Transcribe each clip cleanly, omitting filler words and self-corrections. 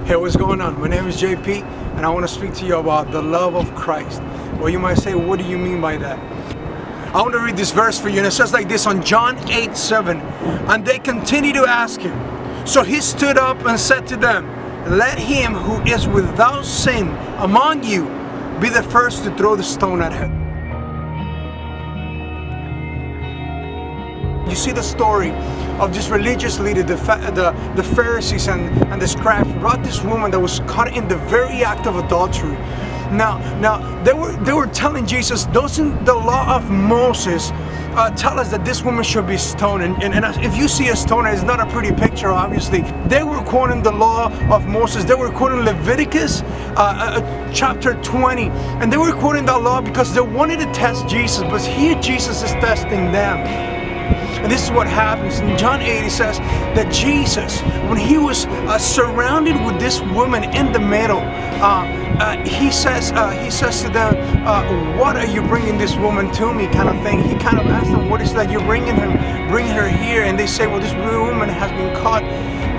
Hey, what's going on? My name is JP, and I want to speak to you about the love of Christ. Well, you might say, what do you mean by that? I want to read this verse for you, and it says like this on John 8:7. And they continue to ask him. So he stood up and said to them, let him who is without sin among you be the first to throw the stone at her. You see the story of this religious leader, the Pharisees and the scribes brought this woman that was caught in the very act of adultery. Now they were telling Jesus, doesn't the law of Moses tell us that this woman should be stoned? And if you see a stone, it's not a pretty picture, obviously. They were quoting the law of Moses. They were quoting Leviticus chapter 20, and they were quoting that law because they wanted to test Jesus, but here Jesus is testing them. And this is what happens. In John 8, it says that Jesus, when he was surrounded with this woman in the middle, he says to them, what are you bringing this woman to me, kind of thing. He kind of asked them, what is that you're bringing her here? And they say, well, this woman has been caught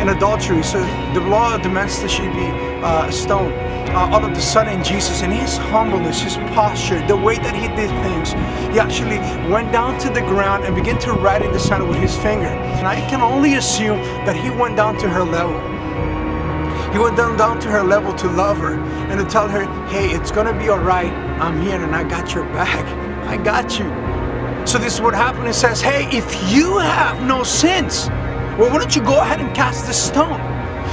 in adultery, so the law demands that she be stoned. All of a sudden, Jesus, in his humbleness, his posture, the way that he did things, he actually went down to the ground and began to write in the sand with his finger. And I can only assume that he went down to her level. He went down to her level to love her and to tell her, hey, it's gonna be all right. I'm here and I got your back. I got you. So this is what happened. It says, hey, if you have no sins, well, why don't you go ahead and cast the stone?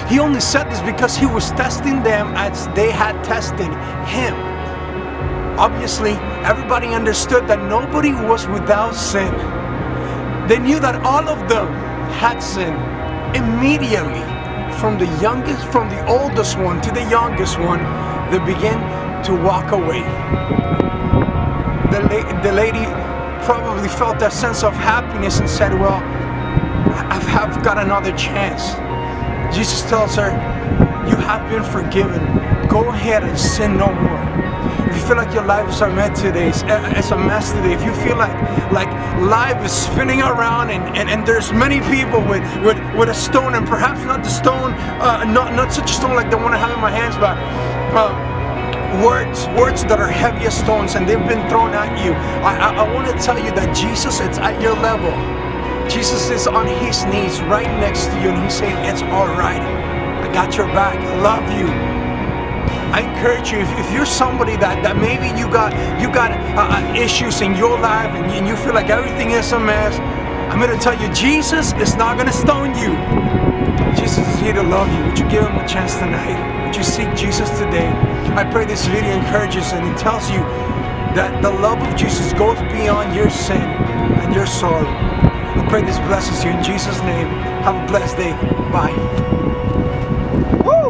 He only said this because he was testing them as they had tested him. Obviously, everybody understood that nobody was without sin. They knew that all of them had sin. Immediately, from the oldest one to the youngest one, they began to walk away. The lady probably felt that sense of happiness and said, well, I've got another chance. Jesus tells her, you have been forgiven. Go ahead and sin no more. If you feel like your life is a mess today, it's a mess today. If you feel like life is spinning around and there's many people with a stone, and perhaps not the stone, not such a stone like the one I have in my hands, but words that are heavy as stones and they've been thrown at you. I want to tell you that Jesus is at your level. Jesus is on his knees right next to you and he's saying, it's all right. I got your back. I love you. I encourage you, if you're somebody that maybe you got issues in your life and you feel like everything is a mess, I'm going to tell you, Jesus is not going to stone you. Jesus is here to love you. Would you give him a chance tonight? Would you seek Jesus today? I pray this video encourages and it tells you that the love of Jesus goes beyond your sin and your sorrow. I pray this blesses you in Jesus' name. Have a blessed day. Bye. Woo!